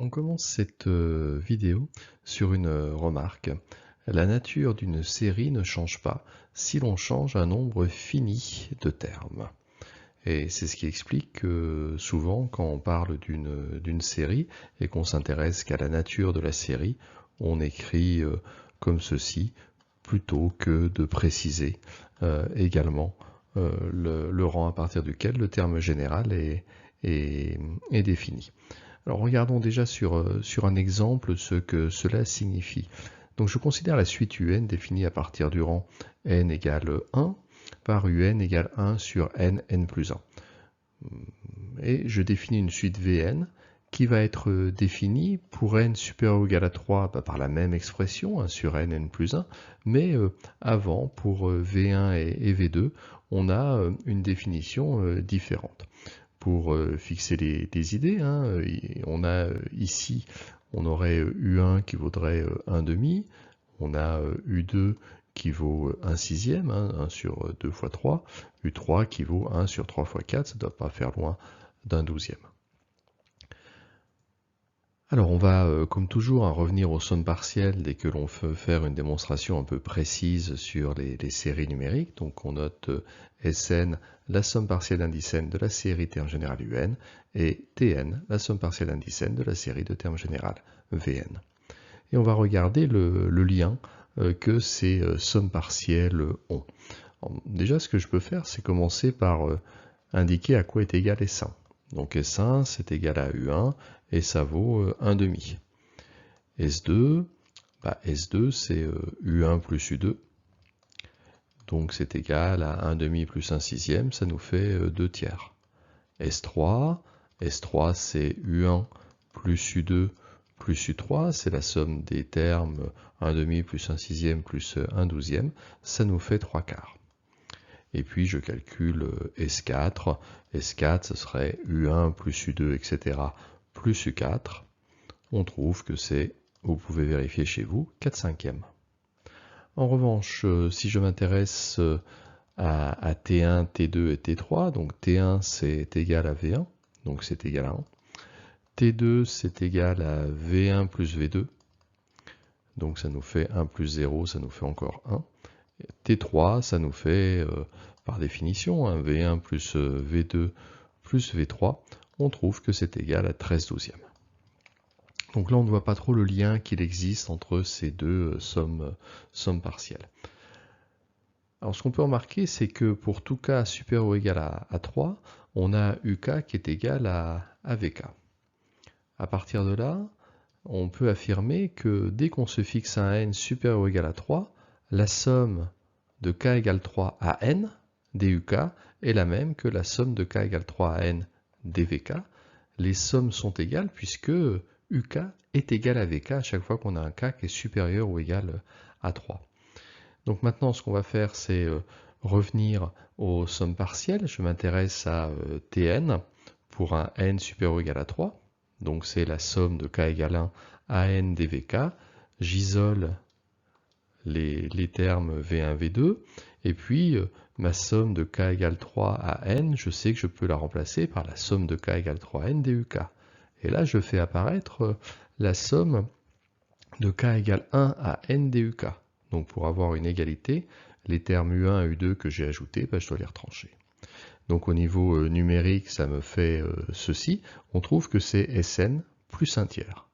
On commence cette vidéo sur une remarque. La nature d'une série ne change pas si l'on change un nombre fini de termes. Et c'est ce qui explique que souvent quand on parle d'une série et qu'on s'intéresse qu'à la nature de la série, on écrit comme ceci plutôt que de préciser également le rang à partir duquel le terme général est défini. Alors regardons déjà sur un exemple ce que cela signifie. Donc je considère la suite UN définie à partir du rang n égale 1 par UN égale 1 sur n plus 1. Et je définis une suite Vn qui va être définie pour n supérieur ou égal à 3 par la même expression, 1 sur n plus 1, mais avant, pour V1 et V2, on a une définition différente. Pour fixer les idées, on a ici, on aurait U1 qui vaudrait 1 demi, on a U2 qui vaut 1 sixième, 1 sur 2 fois 3, U3 qui vaut 1 sur 3 fois 4, ça ne doit pas faire loin d'un douzième. Alors on va, comme toujours, revenir aux sommes partielles dès que l'on veut faire une démonstration un peu précise sur les séries numériques. Donc on note Sn, la somme partielle indice n de la série terme général Un, et Tn, la somme partielle indice n de la série de termes général Vn. Et on va regarder le lien que ces sommes partielles ont. Alors, déjà, ce que je peux faire, c'est commencer par indiquer à quoi est égal S1. Donc S1, c'est égal à U1, et ça vaut 1 demi. S2, S2 c'est U1 plus U2, donc c'est égal à 1 demi plus 1 sixième, ça nous fait 2 tiers. S3, S3 c'est U1 plus U2 plus U3, c'est la somme des termes 1 demi plus 1 sixième plus 1 douzième, ça nous fait 3 quarts. Et puis je calcule S4, S4 ce serait U1 plus U2, etc. plus U4, on trouve que c'est, vous pouvez vérifier chez vous, 4 cinquièmes. En revanche, si je m'intéresse à T1, T2 et T3, donc T1 c'est égal à V1, donc c'est égal à 1. T2 c'est égal à V1 plus V2, donc ça nous fait 1 plus 0, ça nous fait encore 1. T3 ça nous fait, par définition, V1 plus V2 plus V3, on trouve que c'est égal à 13 douzièmes. Donc là, on ne voit pas trop le lien qu'il existe entre ces deux sommes partielles. Alors ce qu'on peut remarquer, c'est que pour tout k supérieur ou égal à 3, on a UK qui est égal à VK. À partir de là, on peut affirmer que dès qu'on se fixe un n supérieur ou égal à 3, la somme de k égale 3 à n duk est la même que la somme de k égale 3 à n dvk. Les sommes sont égales puisque UK est égal à VK à chaque fois qu'on a un K qui est supérieur ou égal à 3. Donc maintenant, ce qu'on va faire, c'est revenir aux sommes partielles. Je m'intéresse à Tn pour un n supérieur ou égal à 3. Donc c'est la somme de K égale 1 à n dvk. J'isole les termes V1, V2. Et puis, ma somme de K égale 3 à n, je sais que je peux la remplacer par la somme de K égale 3 à n duk. Et là, je fais apparaître la somme de k égale 1 à n duk. Donc pour avoir une égalité, les termes U1 et U2 que j'ai ajoutés, je dois les retrancher. Donc au niveau numérique, ça me fait ceci. On trouve que c'est Sn plus 1 tiers.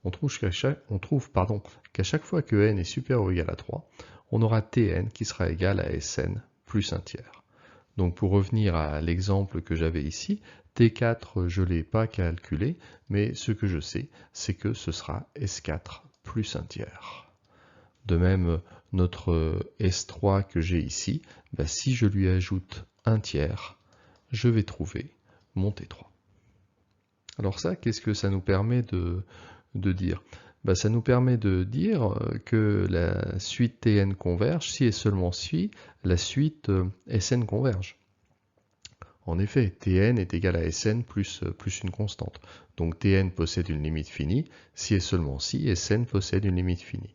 On trouve qu'à chaque fois que n est supérieur ou égal à 3, on aura Tn qui sera égal à Sn plus 1 tiers. Donc pour revenir à l'exemple que j'avais ici, T4 je ne l'ai pas calculé, mais ce que je sais, c'est que ce sera S4 plus 1 tiers. De même, notre S3 que j'ai ici, si je lui ajoute 1 tiers, je vais trouver mon T3. Alors ça, qu'est-ce que ça nous permet de dire? Ça nous permet de dire que la suite Tn converge si et seulement si la suite Sn converge. En effet, Tn est égal à Sn plus une constante. Donc Tn possède une limite finie si et seulement si Sn possède une limite finie.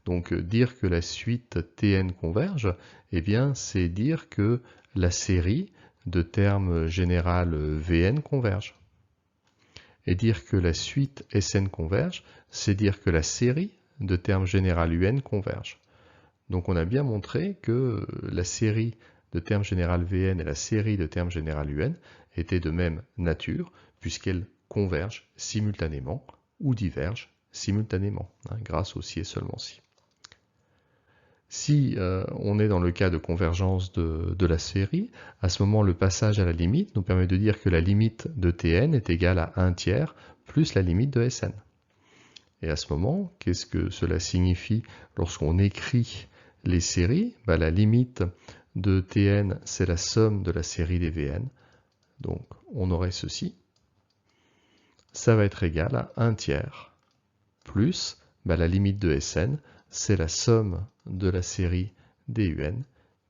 Donc dire que la suite Tn converge, eh bien c'est dire que la série de termes général Vn converge. Et dire que la suite Sn converge, c'est dire que la série de termes général Un converge. Donc on a bien montré que la série de termes général Vn et la série de termes général Un étaient de même nature, puisqu'elles convergent simultanément ou divergent simultanément, grâce au si et seulement si. Si on est dans le cas de convergence de la série, à ce moment le passage à la limite nous permet de dire que la limite de Tn est égale à 1 tiers plus la limite de Sn. Et à ce moment, qu'est-ce que cela signifie lorsqu'on écrit les séries? La limite de Tn, c'est la somme de la série des Vn. Donc on aurait ceci. Ça va être égal à 1 tiers plus la limite de Sn, c'est la somme de la série des Un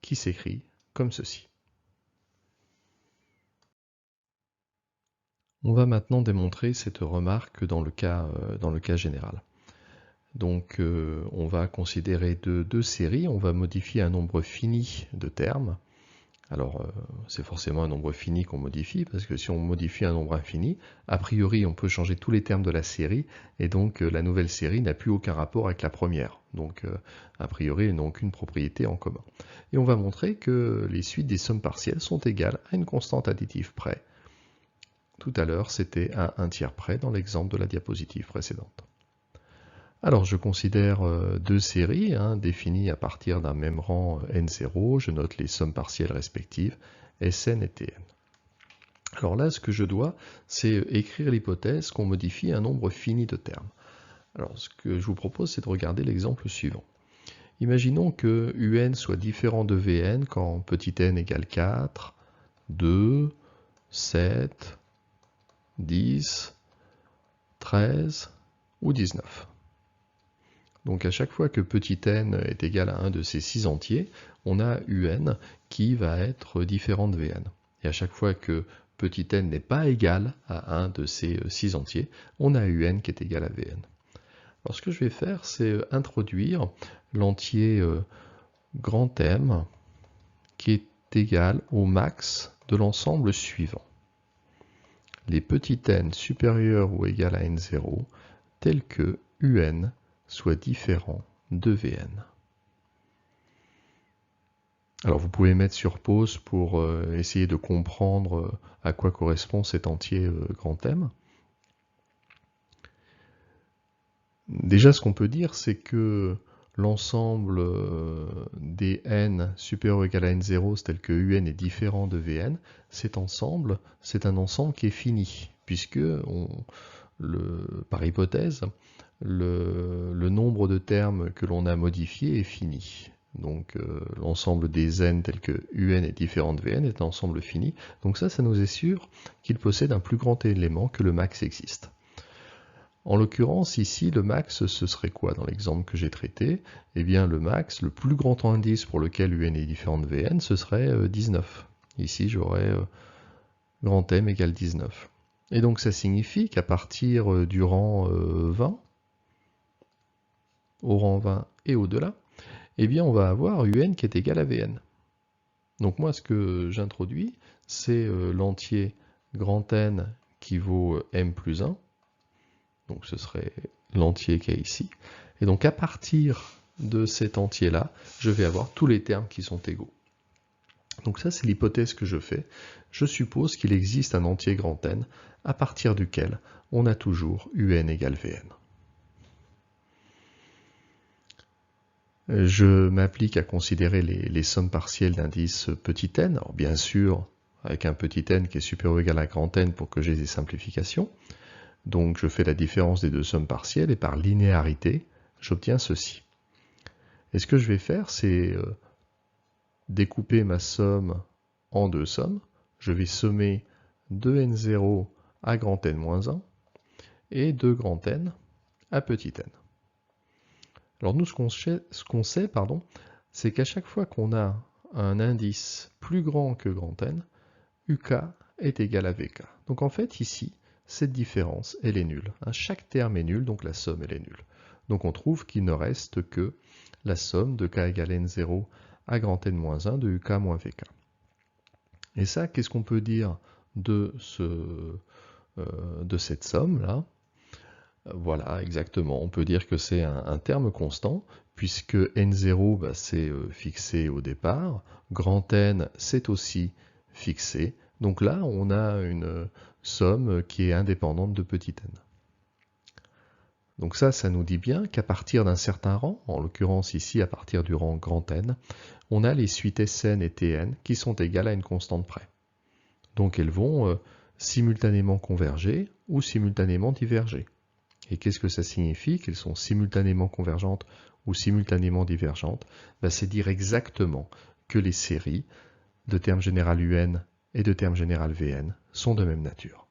qui s'écrit comme ceci. On va maintenant démontrer cette remarque dans le cas général. Donc on va considérer deux séries, on va modifier un nombre fini de termes. Alors c'est forcément un nombre fini qu'on modifie, parce que si on modifie un nombre infini, a priori on peut changer tous les termes de la série, et donc la nouvelle série n'a plus aucun rapport avec la première. Donc a priori elles n'ont aucune propriété en commun. Et on va montrer que les suites des sommes partielles sont égales à une constante additive près. Tout à l'heure c'était à 1 tiers près dans l'exemple de la diapositive précédente. Alors je considère deux séries définies à partir d'un même rang n0, je note les sommes partielles respectives, Sn et Tn. Alors là, ce que je dois, c'est écrire l'hypothèse qu'on modifie un nombre fini de termes. Alors ce que je vous propose, c'est de regarder l'exemple suivant. Imaginons que Un soit différent de Vn quand petit n égale 4, 2, 7, 10, 13 ou 19. Donc à chaque fois que petit n est égal à un de ces 6 entiers, on a Un qui va être différent de Vn. Et à chaque fois que petit n n'est pas égal à un de ces 6 entiers, on a Un qui est égal à Vn. Alors ce que je vais faire, c'est introduire l'entier grand M qui est égal au max de l'ensemble suivant. Les petits n supérieurs ou égal à n0 tels que Un soit différent de Vn. Alors vous pouvez mettre sur pause pour essayer de comprendre à quoi correspond cet entier grand M. Déjà ce qu'on peut dire c'est que l'ensemble des n supérieurs ou égal à n0 tel que Un est différent de Vn, cet ensemble c'est un ensemble qui est fini puisque par hypothèse le nombre de termes que l'on a modifié est fini. Donc l'ensemble des n tels que Un est différent de Vn est un ensemble fini. Donc ça nous assure qu'il possède un plus grand élément que le max existe. En l'occurrence, ici, le max, ce serait quoi dans l'exemple que j'ai traité? Eh bien, le max, le plus grand indice pour lequel Un est différent de Vn, ce serait 19. Ici, j'aurais grand M égale 19. Et donc, ça signifie qu'à partir du rang 20, au rang 20 et au-delà, eh bien on va avoir Un qui est égal à Vn. Donc moi ce que j'introduis, c'est l'entier grand N qui vaut M plus 1. Donc ce serait l'entier qui est ici. Et donc à partir de cet entier-là, je vais avoir tous les termes qui sont égaux. Donc ça c'est l'hypothèse que je fais. Je suppose qu'il existe un entier grand N à partir duquel on a toujours Un égale Vn. Je m'applique à considérer les sommes partielles d'indices petit n, alors bien sûr avec un petit n qui est supérieur ou égal à grand N pour que j'ai des simplifications. Donc je fais la différence des deux sommes partielles et par linéarité, j'obtiens ceci. Et ce que je vais faire, c'est découper ma somme en deux sommes. Je vais sommer 2n0 à grand N moins 1 et 2 grand N à petit n. Alors nous, ce qu'on sait, c'est qu'à chaque fois qu'on a un indice plus grand que grand N, UK est égal à VK. Donc en fait, ici, cette différence, elle est nulle. Chaque terme est nul, donc la somme, elle est nulle. Donc on trouve qu'il ne reste que la somme de K égale N0 à grand N moins 1 de UK moins VK. Et ça, qu'est-ce qu'on peut dire de de cette somme-là. Voilà, exactement. On peut dire que c'est un terme constant, puisque n0, bah, c'est fixé au départ. Grand N, c'est aussi fixé. Donc là, on a une somme qui est indépendante de petit n. Donc ça nous dit bien qu'à partir d'un certain rang, en l'occurrence ici à partir du rang grand N, on a les suites Sn et Tn qui sont égales à une constante près. Donc elles vont simultanément converger ou simultanément diverger. Et qu'est-ce que ça signifie qu'elles sont simultanément convergentes ou simultanément divergentes? Ben, c'est dire exactement que les séries de terme général un et de terme général Vn sont de même nature.